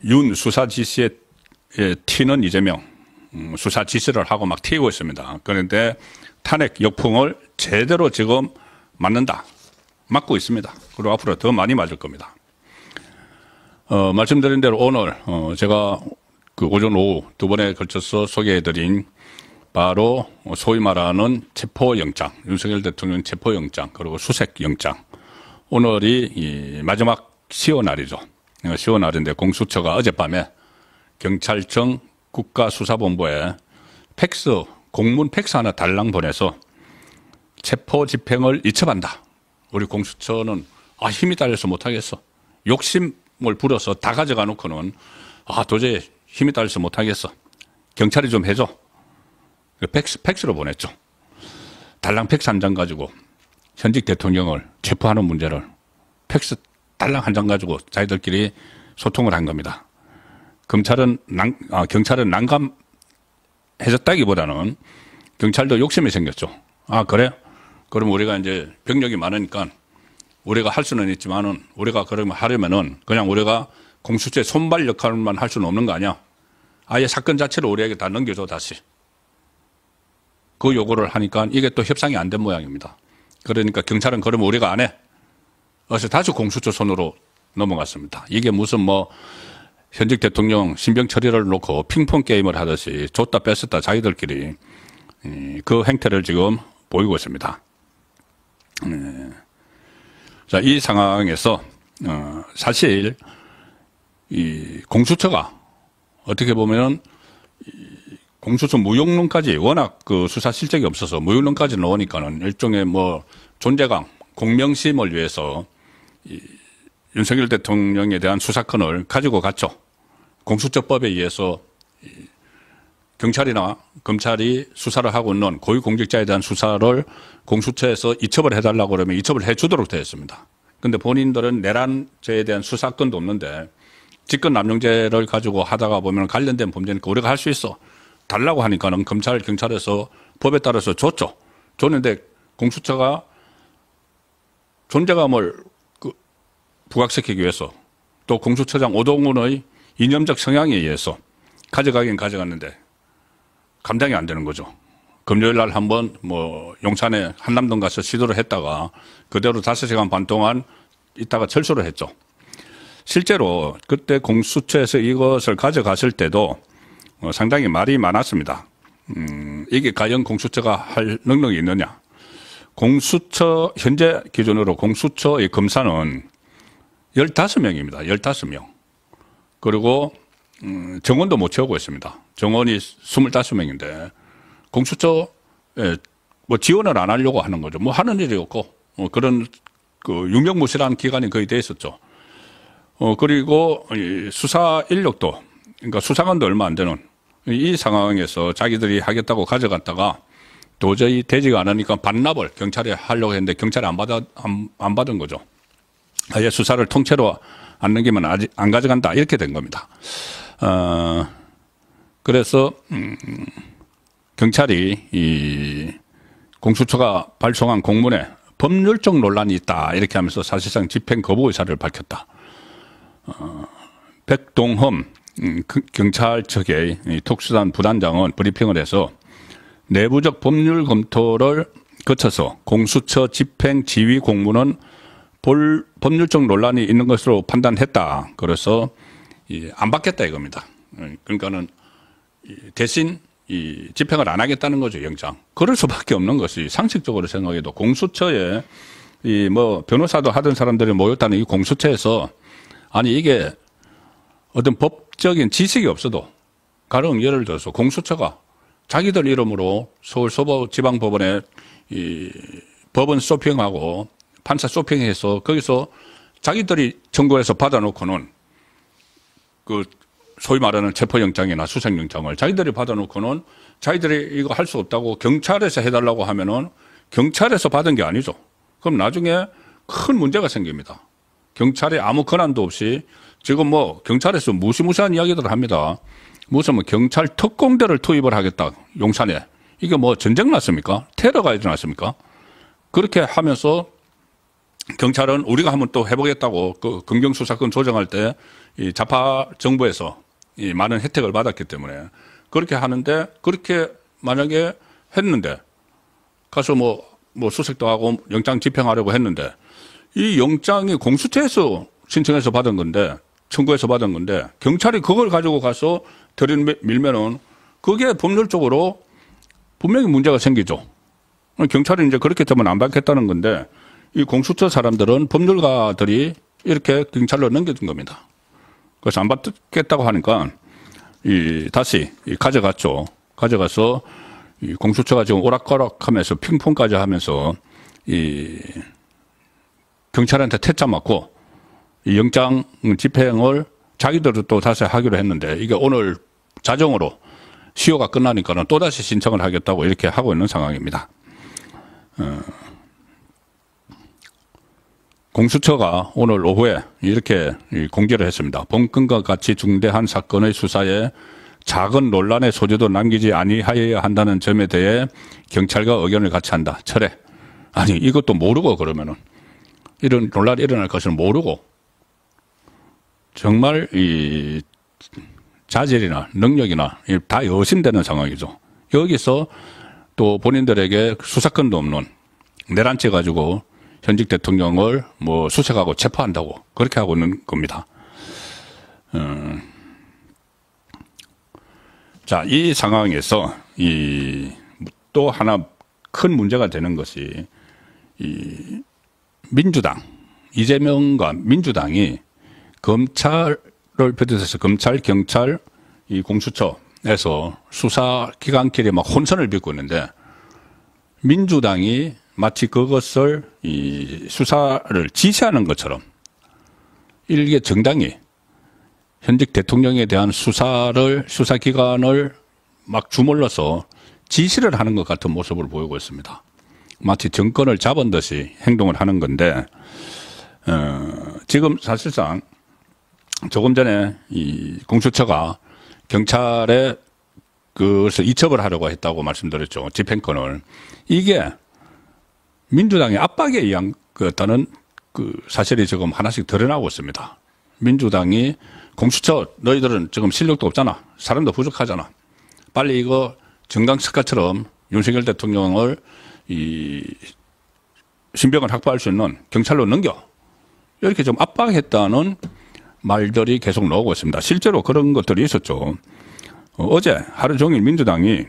윤 수사 지시에 튀는 이재명 수사 지시를 하고 막 튀고 있습니다. 그런데 탄핵 역풍을 제대로 지금 맞는다. 맞고 있습니다. 그리고 앞으로 더 많이 맞을 겁니다. 말씀드린 대로 오늘 제가 그 오전 오후 두 번에 걸쳐서 소개해드린 바로 소위 말하는 체포영장, 윤석열 대통령 체포영장 그리고 수색영장. 오늘이 이 마지막 시효날이죠. 시효날인데 공수처가 어젯밤에 경찰청 국가수사본부에 팩스, 공문 팩스 하나 달랑 보내서 체포 집행을 이첩한다. 우리 공수처는 힘이 딸려서 못하겠어. 욕심을 부려서 다 가져가 놓고는 도저히 힘이 딸려서 못하겠어. 경찰이 좀 해줘. 팩스로 보냈죠. 달랑 팩스 한 장 가지고 현직 대통령을 체포하는 문제를 팩스 달랑 한 장 가지고 자기들끼리 소통을 한 겁니다. 경찰은 난감해졌다기보다는 경찰도 욕심이 생겼죠. 그래? 그럼 우리가 이제 병력이 많으니까 우리가 할 수는 있지만은 우리가 그러면 하려면은 그냥 우리가 공수처의 손발 역할만 할 수는 없는 거 아니야? 아예 사건 자체를 우리에게 다 넘겨줘 다시. 그 요구를 하니까 이게 또 협상이 안 된 모양입니다. 그러니까 경찰은 그러면 우리가 안 해. 그래서 다시 공수처 손으로 넘어갔습니다. 이게 무슨 현직 대통령 신병 처리를 놓고 핑퐁 게임을 하듯이 줬다 뺐었다 자기들끼리 그 행태를 지금 보이고 있습니다. 자, 이 상황에서 사실 이 공수처가 어떻게 보면 공수처 무용론까지 워낙 그 수사 실적이 없어서 무용론까지 넣으니까는 일종의 존재감, 공명심을 위해서 윤석열 대통령에 대한 수사권을 가지고 갔죠. 공수처법에 의해서 경찰이나 검찰이 수사를 하고 있는 고위공직자에 대한 수사를 공수처에서 이첩을 해달라고 그러면 이첩을 해주도록 되어 있습니다. 그런데 본인들은 내란죄에 대한 수사권도 없는데 직권남용죄를 가지고 하다가 보면 관련된 범죄니까 우리가 할 수 있어. 달라고 하니까는 경찰에서 법에 따라서 줬죠. 줬는데 공수처가 존재감을 부각시키기 위해서 또 공수처장 오동훈의 이념적 성향에 의해서 가져가긴 가져갔는데 감당이 안 되는 거죠. 금요일 날 한번 용산에 한남동 가서 시도를 했다가 그대로 5시간 반 동안 있다가 철수를 했죠. 실제로 그때 공수처에서 이것을 가져갔을 때도 상당히 말이 많았습니다. 이게 과연 공수처가 할 능력이 있느냐. 공수처 현재 기준으로 공수처의 검사는 15명입니다. 15명. 그리고 정원도 못 채우고 있습니다. 정원이 25명인데 공수처에 지원을 안 하려고 하는 거죠. 하는 일이 없고 그런 유명무실한 기관이 거의 돼 있었죠. 그리고 수사 인력도 그러니까 수사관도 얼마 안 되는 이 상황에서 자기들이 하겠다고 가져갔다가 도저히 되지가 않으니까 반납을 경찰에 하려고 했는데 경찰이 안 받은 거죠. 아예 수사를 통째로 안 넘기면 아직 안 가져간다 이렇게 된 겁니다. 그래서 경찰이 이 공수처가 발송한 공문에 법률적 논란이 있다 이렇게 하면서 사실상 집행 거부 의사를 밝혔다. 백동흠 경찰 측의 특수단 부단장은 브리핑을 해서 내부적 법률 검토를 거쳐서 공수처 집행 지휘 공문은 법률적 논란이 있는 것으로 판단했다. 그래서 안 받겠다 이겁니다. 그러니까는 대신 집행을 안 하겠다는 거죠, 영장. 그럴 수밖에 없는 것이 상식적으로 생각해도 공수처에 변호사도 하던 사람들이 모였다는 이 공수처에서 아니 이게 어떤 법적인 지식이 없어도 가령 예를 들어서 공수처가 자기들 이름으로 서울 서부지방법원에 법원 쇼핑하고 판사 쇼핑해서 거기서 자기들이 청구해서 받아놓고는 소위 말하는 체포영장이나 수색영장을 자기들이 받아놓고는 자기들이 이거 할 수 없다고 경찰에서 해달라고 하면은 경찰에서 받은 게 아니죠. 그럼 나중에 큰 문제가 생깁니다. 경찰에 아무 권한도 없이 지금 경찰에서 무시무시한 이야기들을 합니다. 무슨 경찰 특공대를 투입을 하겠다. 용산에. 이게 전쟁 났습니까? 테러가 일어났습니까? 그렇게 하면서 경찰은 우리가 한번 또 해보겠다고 그 검경수사권 조정할 때 이 좌파 정부에서 이 많은 혜택을 받았기 때문에 그렇게 하는데, 그렇게 만약에 했는데 가서 뭐 수색도 하고 영장 집행하려고 했는데, 이 영장이 공수처에서 신청해서 받은 건데, 청구해서 받은 건데, 경찰이 그걸 가지고 가서 들이밀면은 그게 법률적으로 분명히 문제가 생기죠. 경찰이 이제 그렇게 되면 안 받겠다는 건데, 이 공수처 사람들은 법률가들이 이렇게 경찰로 넘겨준 겁니다. 그래서 안 받겠다고 하니까 다시 가져갔죠. 가져가서 이 공수처가 지금 오락가락하면서 핑퐁까지 하면서 경찰한테 퇴짜 맞고 이 영장 집행을 자기들도 또 다시 하기로 했는데, 이게 오늘 자정으로 시효가 끝나니까는 또 다시 신청을 하겠다고 이렇게 하고 있는 상황입니다. 공수처가 오늘 오후에 이렇게 공개를 했습니다. 본건과 같이 중대한 사건의 수사에 작은 논란의 소지도 남기지 아니하여야 한다는 점에 대해 경찰과 의견을 같이 한다. 철회. 아니, 이것도 모르고 그러면은 이런 논란이 일어날 것을 모르고 정말 이 자질이나 능력이나 다 여신되는 상황이죠. 여기서 또 본인들에게 수사권도 없는 내란죄 가지고 현직 대통령을 뭐 수색하고 체포한다고 그렇게 하고 있는 겁니다. 자, 이 상황에서 또 하나 큰 문제가 되는 것이 민주당, 이재명과 민주당이 검찰을 비롯해서 검찰, 경찰, 이 공수처에서 수사기관끼리 막 혼선을 빚고 있는데, 민주당이 마치 그것을 수사를 지시하는 것처럼 일개 정당이 현직 대통령에 대한 수사기관을 막 주물러서 지시를 하는 것 같은 모습을 보이고 있습니다. 마치 정권을 잡은 듯이 행동을 하는 건데, 지금 사실상 조금 전에 이 공수처가 경찰에 그것을 이첩을 하려고 했다고 말씀드렸죠. 집행권을. 이게 민주당의 압박에 의한 거였다는 그 사실이 지금 하나씩 드러나고 있습니다. 민주당이 공수처 너희들은 지금 실력도 없잖아. 사람도 부족하잖아. 빨리 이거 정강석가처럼 윤석열 대통령을 신병을 확보할 수 있는 경찰로 넘겨. 이렇게 좀 압박했다는 말들이 계속 나오고 있습니다. 실제로 그런 것들이 있었죠. 어제 하루 종일 민주당이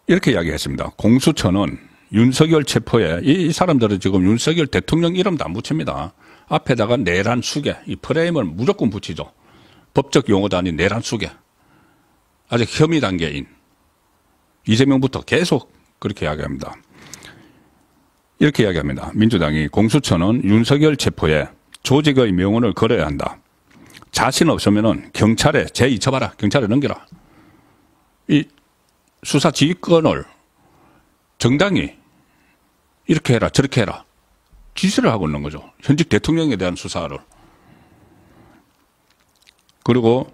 이렇게 이야기했습니다. 공수처는 윤석열 체포에, 이 사람들은 지금 윤석열 대통령 이름도 안 붙입니다. 앞에다가 내란 수계, 이 프레임을 무조건 붙이죠. 법적 용어도 아닌 내란 수계. 아직 혐의 단계인 이재명부터 계속 그렇게 이야기합니다. 이렇게 이야기합니다. 민주당이 공수처는 윤석열 체포에 조직의 명운을 걸어야 한다. 자신 없으면은 경찰에 재이첩하라. 경찰에 넘겨라. 이 수사 지휘권을 정당이 이렇게 해라 저렇게 해라 지시를 하고 있는 거죠. 현직 대통령에 대한 수사를. 그리고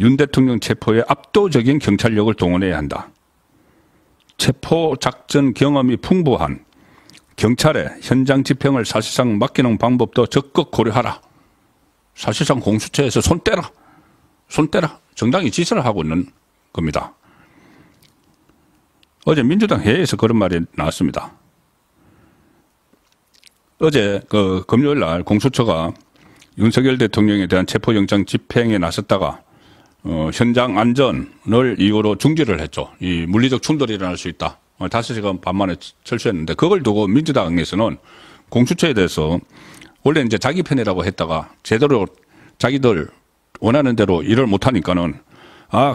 윤 대통령 체포에 압도적인 경찰력을 동원해야 한다. 체포 작전 경험이 풍부한 경찰에 현장 집행을 사실상 맡기는 방법도 적극 고려하라. 사실상 공수처에서 손 떼라. 손 떼라. 정당이 지시를 하고 있는 겁니다. 어제 민주당 회의에서 그런 말이 나왔습니다. 어제 금요일 날 공수처가 윤석열 대통령에 대한 체포영장 집행에 나섰다가 현장 안전을 이유로 중지를 했죠. 이 물리적 충돌이 일어날 수 있다. 5시간 반 만에 철수했는데, 그걸 두고 민주당에서는 공수처에 대해서 원래 이제 자기 편이라고 했다가 제대로 자기들 원하는 대로 일을 못하니까는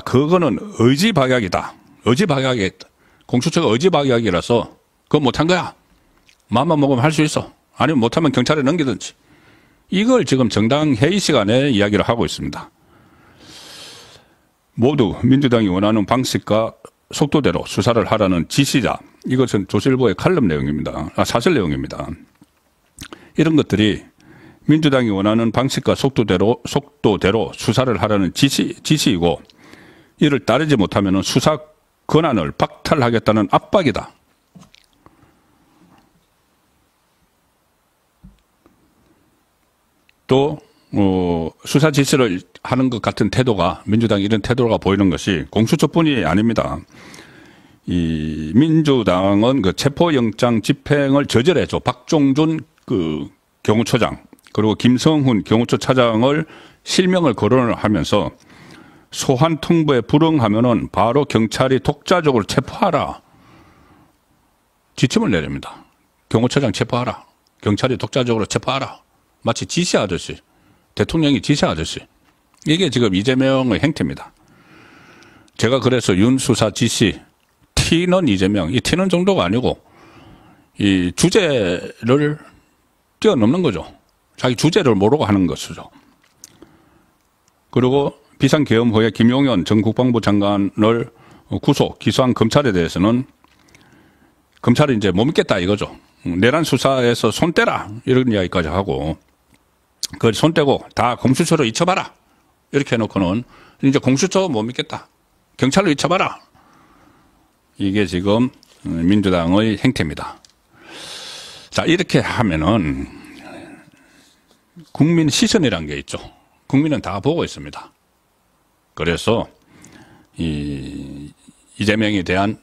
그거는 의지박약이다. 의지박약이다. 공수처가 의지박약이라서 그거 못한 거야. 마음만 먹으면 할 수 있어. 아니면 못하면 경찰에 넘기든지. 이걸 지금 정당 회의 시간에 이야기를 하고 있습니다. 모두 민주당이 원하는 방식과 속도대로 수사를 하라는 지시자. 이것은 조선일보의 칼럼 내용입니다. 사설 내용입니다. 이런 것들이 민주당이 원하는 방식과 속도대로 수사를 하라는 지시이고, 이를 따르지 못하면 수사 권한을 박탈하겠다는 압박이다. 또 수사 지시를 하는 것 같은 태도가 민주당 이런 태도가 보이는 것이 공수처뿐이 아닙니다. 이 민주당은 그 체포영장 집행을 저질해줘 박종준 그 경호처장 그리고 김성훈 경호처 차장을 실명을 거론을 하면서 소환 통보에 불응하면은 바로 경찰이 독자적으로 체포하라 지침을 내립니다. 경호처장 체포하라. 경찰이 독자적으로 체포하라. 마치 지시하듯이 대통령이 지시하듯이 이게 지금 이재명의 행태입니다. 제가 그래서 윤 수사 지시 T는 이재명 이 T는 정도가 아니고 이 주제를 뛰어넘는 거죠. 자기 주제를 모르고 하는 것이죠. 그리고 비상계엄 후에 김용현 전 국방부 장관을 기소한 검찰에 대해서는 검찰이 이제 못 믿겠다 이거죠. 내란 수사에서 손 떼라 이런 이야기까지 하고 그 손 떼고 다 공수처로 잊혀봐라 이렇게 해놓고는 이제 공수처 못 믿겠다. 경찰로 잊혀봐라. 이게 지금 민주당의 행태입니다. 자 이렇게 하면은 국민 시선이라는 게 있죠. 국민은 다 보고 있습니다. 그래서 이재명에 대한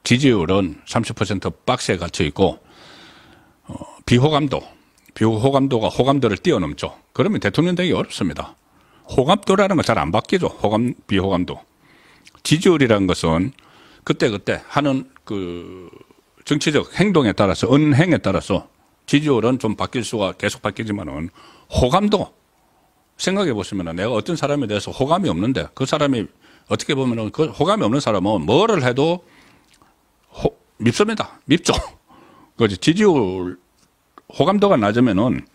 지지율은 30% 박스에 갇혀 있고 비호감도가 호감도를 뛰어넘죠. 그러면 대통령 되기 어렵습니다. 호감도라는 건 잘 안 바뀌죠. 비호감도. 지지율이라는 것은 그때 하는 그 정치적 행동에 따라서 언행에 따라서 지지율은 좀 바뀔 수가 계속 바뀌지만은 호감도 생각해 보시면은 내가 어떤 사람에 대해서 호감이 없는데 그 사람이 어떻게 보면은 그 호감이 없는 사람은 뭐를 해도 밉습니다. 밉죠. 그 지지율 호감도가 낮으면은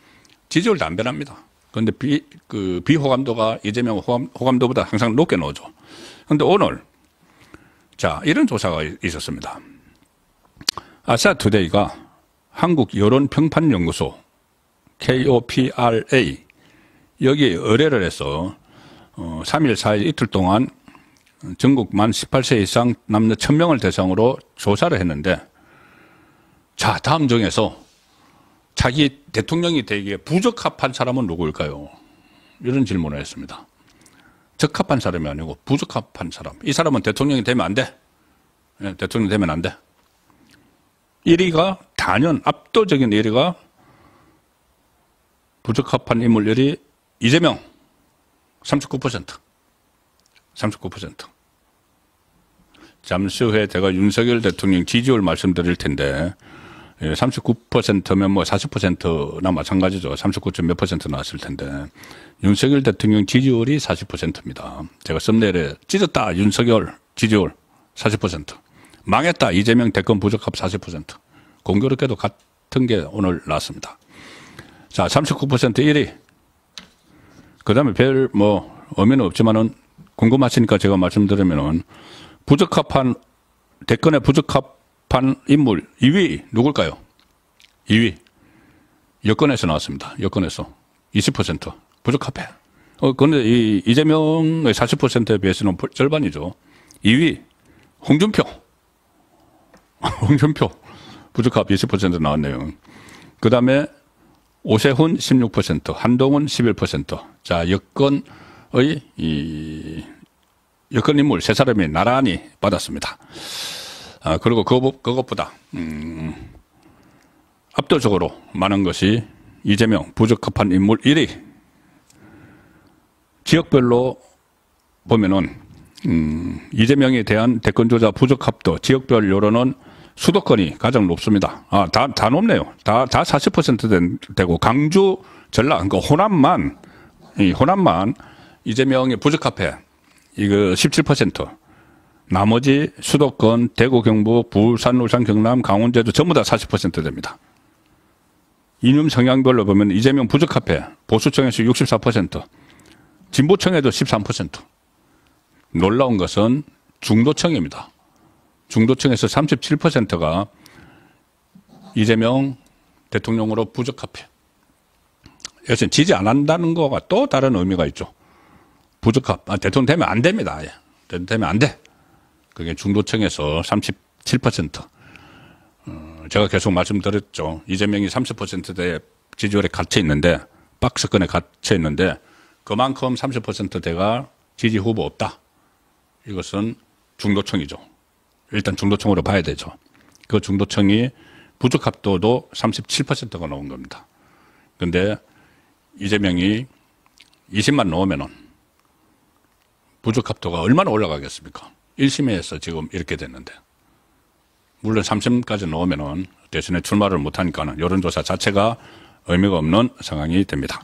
지지율도 안 변합니다. 그런데 비호감도가 이재명 호감도보다 항상 높게 나오죠. 그런데 오늘 자 이런 조사가 있었습니다. 아시아투데이가 한국 여론평판연구소 KOPRA 여기에 의뢰를 해서 3일 4일 이틀 동안 전국 만 18세 이상 남녀 1000명을 대상으로 조사를 했는데 자 다음 중에서 자기 대통령이 되기에 부적합한 사람은 누구일까요? 이런 질문을 했습니다. 적합한 사람이 아니고 부적합한 사람. 이 사람은 대통령이 되면 안 돼. 네, 대통령이 되면 안 돼. 1위가 단연 압도적인 1위가 부적합한 인물들이 이재명 39%. 39%. 잠시 후에 제가 윤석열 대통령 지지율 말씀드릴 텐데 39%면 뭐 40%나 마찬가지죠. 39점 몇 % 나왔을 텐데 윤석열 대통령 지지율이 40%입니다. 제가 썸네일에 찢었다 윤석열 지지율 40%. 망했다 이재명 대권 부적합 40%. 공교롭게도 같은 게 오늘 나왔습니다. 자 39% 1위. 그 다음에 별 뭐 의미는 없지만은 궁금하시니까 제가 말씀드리면은 대권에 부적합한 인물 2위 누굴까요? 2위 여권에서 나왔습니다. 여권에서 20% 부적합해. 그런데 이재명의 40%에 비해서는 절반이죠. 2위 홍준표 부적합 20% 나왔네요. 그 다음에 오세훈 16%, 한동훈 11%. 자, 여권 인물 세 사람이 나란히 받았습니다. 그리고 그것보다, 압도적으로 많은 것이 이재명 부적합한 인물 1위. 지역별로 보면은, 이재명에 대한 대권주자 부적합도 지역별 여론은 수도권이 가장 높습니다. 다 높네요. 다 40% 되고, 강주, 전라, 그러니까 호남만 이재명이 부적합해. 이거 17%. 나머지 수도권, 대구, 경북, 부산, 울산, 경남, 강원제도 전부 다 40% 됩니다. 이념 성향별로 보면 이재명 부적합해. 보수층에서 64%, 진보층에도 13%. 놀라운 것은 중도층입니다. 중도층에서 37%가 이재명 대통령으로 부적합해. 여기서 지지 안 한다는 거가 또 다른 의미가 있죠. 대통령 되면 안 됩니다. 대통령 되면 안 돼. 그게 중도층에서 37%. 제가 계속 말씀드렸죠. 이재명이 30%대 지지율에 갇혀 있는데 박스권에 갇혀 있는데 그만큼 30%대가 지지 후보 없다. 이것은 중도층이죠. 일단 중도층으로 봐야 되죠. 그 중도층이 부족 합도도 37%가 나온 겁니다. 그런데 이재명이 20만 넣으면은 부족 합도가 얼마나 올라가겠습니까? 1심에서 지금 이렇게 됐는데. 물론 3심까지 넣으면은 대선에 출마를 못하니까는 여론조사 자체가 의미가 없는 상황이 됩니다.